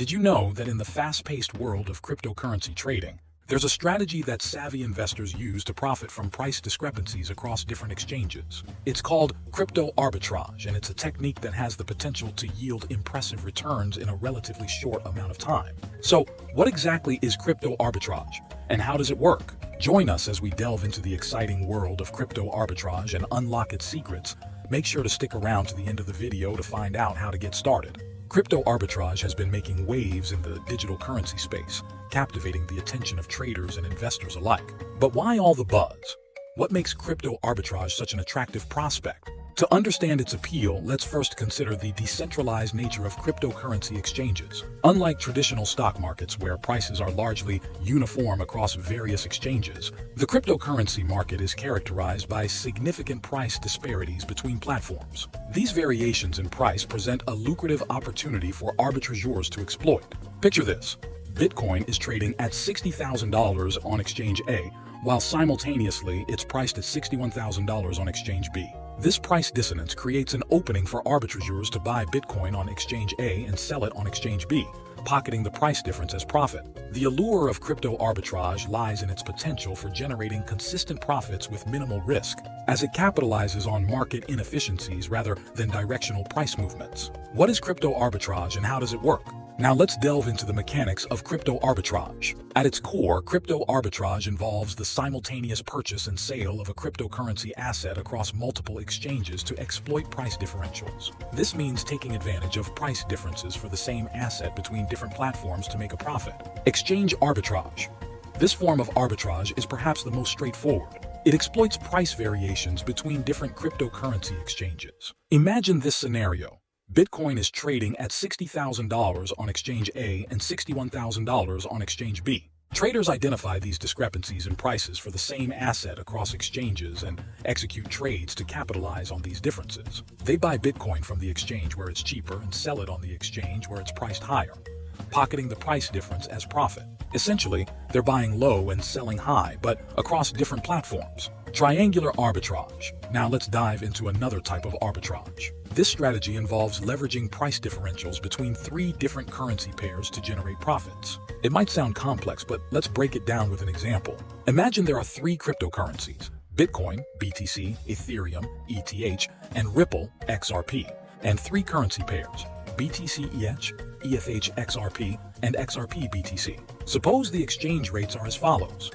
Did you know that in the fast-paced world of cryptocurrency trading, there's a strategy that savvy investors use to profit from price discrepancies across different exchanges? It's called crypto arbitrage, and it's a technique that has the potential to yield impressive returns in a relatively short amount of time. So, what exactly is crypto arbitrage, and how does it work? Join us as we delve into the exciting world of crypto arbitrage and unlock its secrets. Make sure to stick around to the end of the video to find out how to get started. Crypto arbitrage has been making waves in the digital currency space, captivating the attention of traders and investors alike. But why all the buzz? What makes crypto arbitrage such an attractive prospect? To understand its appeal, let's first consider the decentralized nature of cryptocurrency exchanges. Unlike traditional stock markets where prices are largely uniform across various exchanges, the cryptocurrency market is characterized by significant price disparities between platforms. These variations in price present a lucrative opportunity for arbitrageurs to exploit. Picture this: Bitcoin is trading at $60,000 on exchange A, while simultaneously it's priced at $61,000 on exchange B. This price dissonance creates an opening for arbitrageurs to buy Bitcoin on exchange A and sell it on exchange B, pocketing the price difference as profit. The allure of crypto arbitrage lies in its potential for generating consistent profits with minimal risk, as it capitalizes on market inefficiencies rather than directional price movements. What is crypto arbitrage and how does it work? Now let's delve into the mechanics of crypto arbitrage. At its core, crypto arbitrage involves the simultaneous purchase and sale of a cryptocurrency asset across multiple exchanges to exploit price differentials. This means taking advantage of price differences for the same asset between different platforms to make a profit. Exchange arbitrage. This form of arbitrage is perhaps the most straightforward. It exploits price variations between different cryptocurrency exchanges. Imagine this scenario. Bitcoin is trading at $60,000 on exchange A and $61,000 on exchange B. Traders identify these discrepancies in prices for the same asset across exchanges and execute trades to capitalize on these differences. They buy Bitcoin from the exchange where it's cheaper and sell it on the exchange where it's priced higher, pocketing the price difference as profit. Essentially, they're buying low and selling high, but across different platforms. Triangular arbitrage. Now let's dive into another type of arbitrage. This strategy involves leveraging price differentials between three different currency pairs to generate profits. It might sound complex, but let's break it down with an example. Imagine there are three cryptocurrencies: Bitcoin, BTC, Ethereum, ETH, and Ripple, XRP, and three currency pairs: BTC ETH, ETH XRP, and XRP BTC. Suppose the exchange rates are as follows.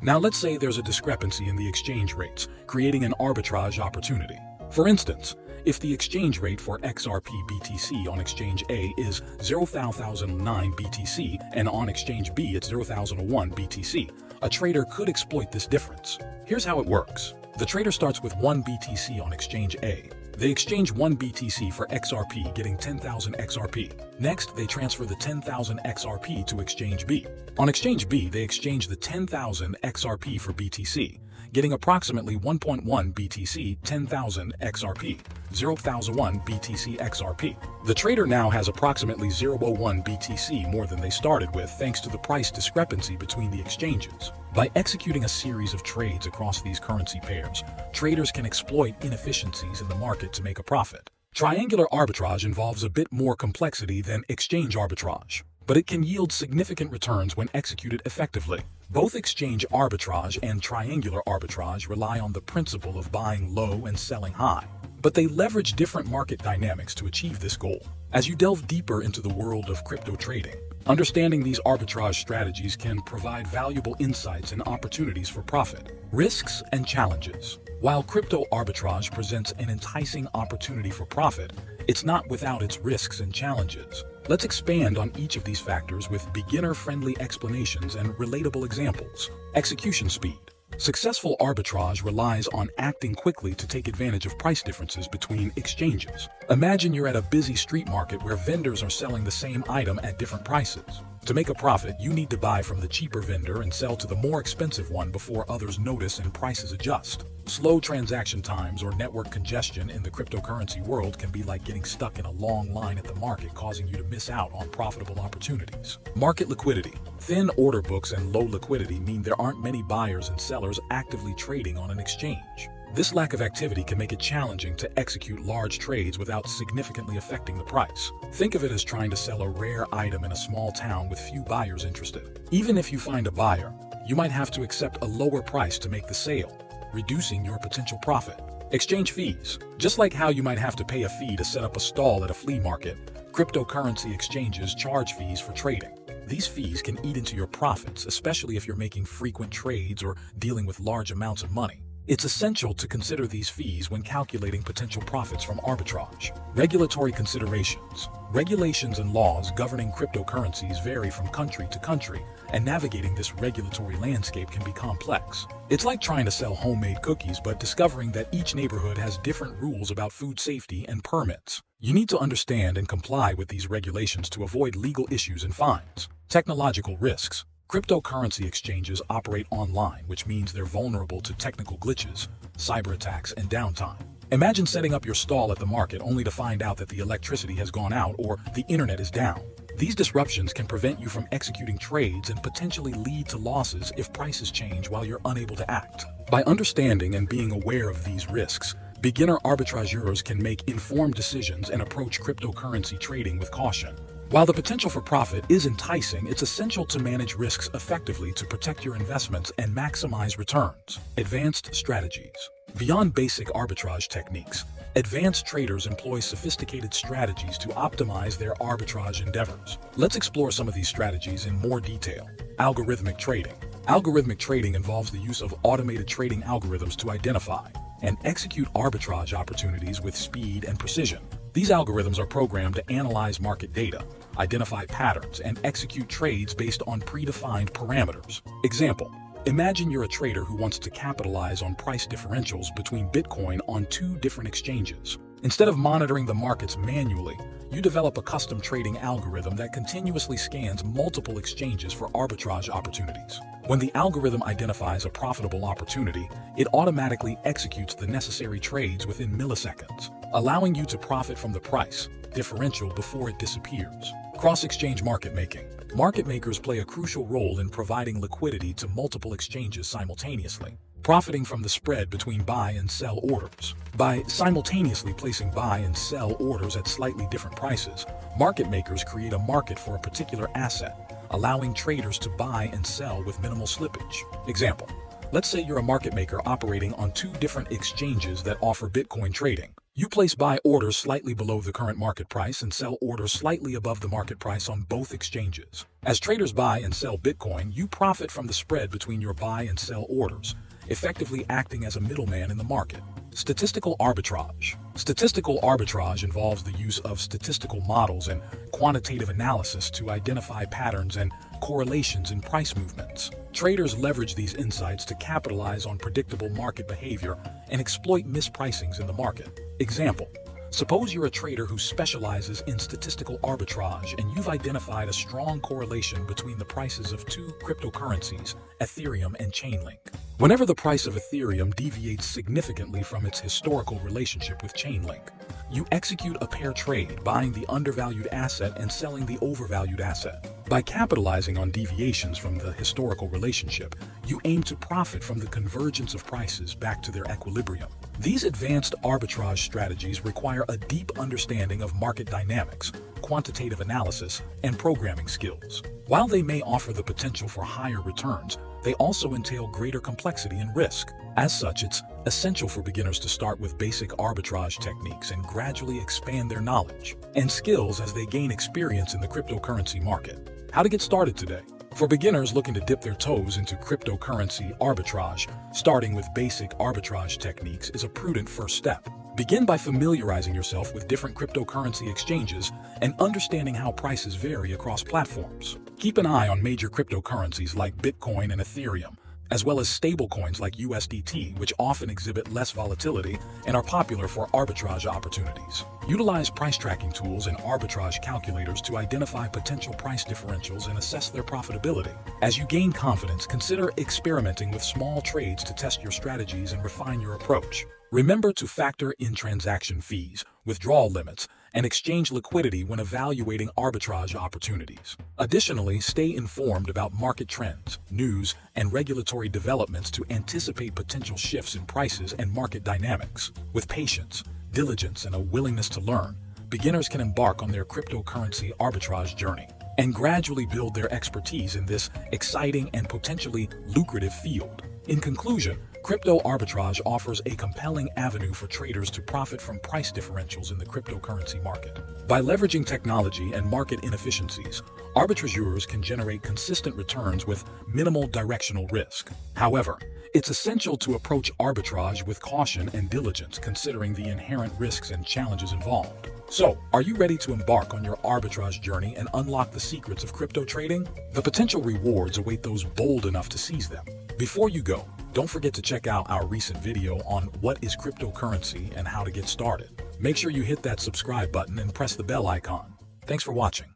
Now let's say there's a discrepancy in the exchange rates, creating an arbitrage opportunity. For instance, if the exchange rate for XRP BTC on exchange A is 0,009 BTC and on exchange B it's 0,001 BTC, a trader could exploit this difference. Here's how it works. The trader starts with 1 BTC on exchange A. They exchange 1 BTC for XRP, getting 10,000 XRP. Next, they transfer the 10,000 XRP to exchange B. On exchange B, they exchange the 10,000 XRP for BTC, getting approximately 1.1 BTC 10,000 XRP, 0,001 BTC XRP. The trader now has approximately 0.01 BTC more than they started with thanks to the price discrepancy between the exchanges. By executing a series of trades across these currency pairs, traders can exploit inefficiencies in the market to make a profit. Triangular arbitrage involves a bit more complexity than exchange arbitrage, but it can yield significant returns when executed effectively. Both exchange arbitrage and triangular arbitrage rely on the principle of buying low and selling high, but they leverage different market dynamics to achieve this goal. As you delve deeper into the world of crypto trading, understanding these arbitrage strategies can provide valuable insights and opportunities for profit. Risks and challenges. While crypto arbitrage presents an enticing opportunity for profit, it's not without its risks and challenges. Let's expand on each of these factors with beginner-friendly explanations and relatable examples. Execution speed. Successful arbitrage relies on acting quickly to take advantage of price differences between exchanges. Imagine you're at a busy street market where vendors are selling the same item at different prices. To make a profit, you need to buy from the cheaper vendor and sell to the more expensive one before others notice and prices adjust. Slow transaction times or network congestion in the cryptocurrency world can be like getting stuck in a long line at the market, causing you to miss out on profitable opportunities. Market liquidity. Thin order books and low liquidity mean there aren't many buyers and sellers actively trading on an exchange. This lack of activity can make it challenging to execute large trades without significantly affecting the price. Think of it as trying to sell a rare item in a small town with few buyers interested. Even if you find a buyer, you might have to accept a lower price to make the sale, reducing your potential profit. Exchange fees. Just like how you might have to pay a fee to set up a stall at a flea market, cryptocurrency exchanges charge fees for trading. These fees can eat into your profits, especially if you're making frequent trades or dealing with large amounts of money. It's essential to consider these fees when calculating potential profits from arbitrage. Regulatory considerations. Regulations and laws governing cryptocurrencies vary from country to country, and navigating this regulatory landscape can be complex. It's like trying to sell homemade cookies but discovering that each neighborhood has different rules about food safety and permits. You need to understand and comply with these regulations to avoid legal issues and fines. Technological risks. Cryptocurrency exchanges operate online, which means they're vulnerable to technical glitches, cyber attacks, and downtime. Imagine setting up your stall at the market only to find out that the electricity has gone out or the internet is down. These disruptions can prevent you from executing trades and potentially lead to losses if prices change while you're unable to act. By understanding and being aware of these risks, beginner arbitrageurs can make informed decisions and approach cryptocurrency trading with caution. While the potential for profit is enticing, it's essential to manage risks effectively to protect your investments and maximize returns. Advanced strategies. Beyond basic arbitrage techniques, advanced traders employ sophisticated strategies to optimize their arbitrage endeavors. Let's explore some of these strategies in more detail. Algorithmic trading. Algorithmic trading involves the use of automated trading algorithms to identify and execute arbitrage opportunities with speed and precision. These algorithms are programmed to analyze market data, identify patterns, and execute trades based on predefined parameters. Example: imagine you're a trader who wants to capitalize on price differentials between Bitcoin on two different exchanges. Instead of monitoring the markets manually, you develop a custom trading algorithm that continuously scans multiple exchanges for arbitrage opportunities. When the algorithm identifies a profitable opportunity, it automatically executes the necessary trades within milliseconds, allowing you to profit from the price differential before it disappears. Cross-exchange market making. Market makers play a crucial role in providing liquidity to multiple exchanges simultaneously, profiting from the spread between buy and sell orders. By simultaneously placing buy and sell orders at slightly different prices, market makers create a market for a particular asset, allowing traders to buy and sell with minimal slippage. Example: let's say you're a market maker operating on two different exchanges that offer Bitcoin trading. You place buy orders slightly below the current market price and sell orders slightly above the market price on both exchanges. As traders buy and sell Bitcoin, you profit from the spread between your buy and sell orders, effectively acting as a middleman in the market. Statistical arbitrage. Statistical arbitrage involves the use of statistical models and quantitative analysis to identify patterns and correlations in price movements. Traders leverage these insights to capitalize on predictable market behavior and exploit mispricings in the market. Example: suppose you're a trader who specializes in statistical arbitrage and you've identified a strong correlation between the prices of two cryptocurrencies, Ethereum and Chainlink. Whenever the price of Ethereum deviates significantly from its historical relationship with Chainlink, you execute a pair trade, buying the undervalued asset and selling the overvalued asset. By capitalizing on deviations from the historical relationship, you aim to profit from the convergence of prices back to their equilibrium. These advanced arbitrage strategies require a deep understanding of market dynamics, quantitative analysis, and programming skills. While they may offer the potential for higher returns, they also entail greater complexity and risk. As such, it's essential for beginners to start with basic arbitrage techniques and gradually expand their knowledge and skills as they gain experience in the cryptocurrency market. How to get started today? For beginners looking to dip their toes into cryptocurrency arbitrage, starting with basic arbitrage techniques is a prudent first step. Begin by familiarizing yourself with different cryptocurrency exchanges and understanding how prices vary across platforms. Keep an eye on major cryptocurrencies like Bitcoin and Ethereum, as well as stablecoins like USDT, which often exhibit less volatility and are popular for arbitrage opportunities. Utilize price tracking tools and arbitrage calculators to identify potential price differentials and assess their profitability. As you gain confidence, consider experimenting with small trades to test your strategies and refine your approach. Remember to factor in transaction fees, withdrawal limits, and exchange liquidity when evaluating arbitrage opportunities. Additionally, stay informed about market trends, news, and regulatory developments to anticipate potential shifts in prices and market dynamics. With patience, diligence, and a willingness to learn, beginners can embark on their cryptocurrency arbitrage journey and gradually build their expertise in this exciting and potentially lucrative field. In conclusion, crypto arbitrage offers a compelling avenue for traders to profit from price differentials in the cryptocurrency market. By leveraging technology and market inefficiencies, arbitrageurs can generate consistent returns with minimal directional risk. However, it's essential to approach arbitrage with caution and diligence, considering the inherent risks and challenges involved. So, are you ready to embark on your arbitrage journey and unlock the secrets of crypto trading? The potential rewards await those bold enough to seize them. Before you go, don't forget to check out our recent video on what is cryptocurrency and how to get started. Make sure you hit that subscribe button and press the bell icon. Thanks for watching.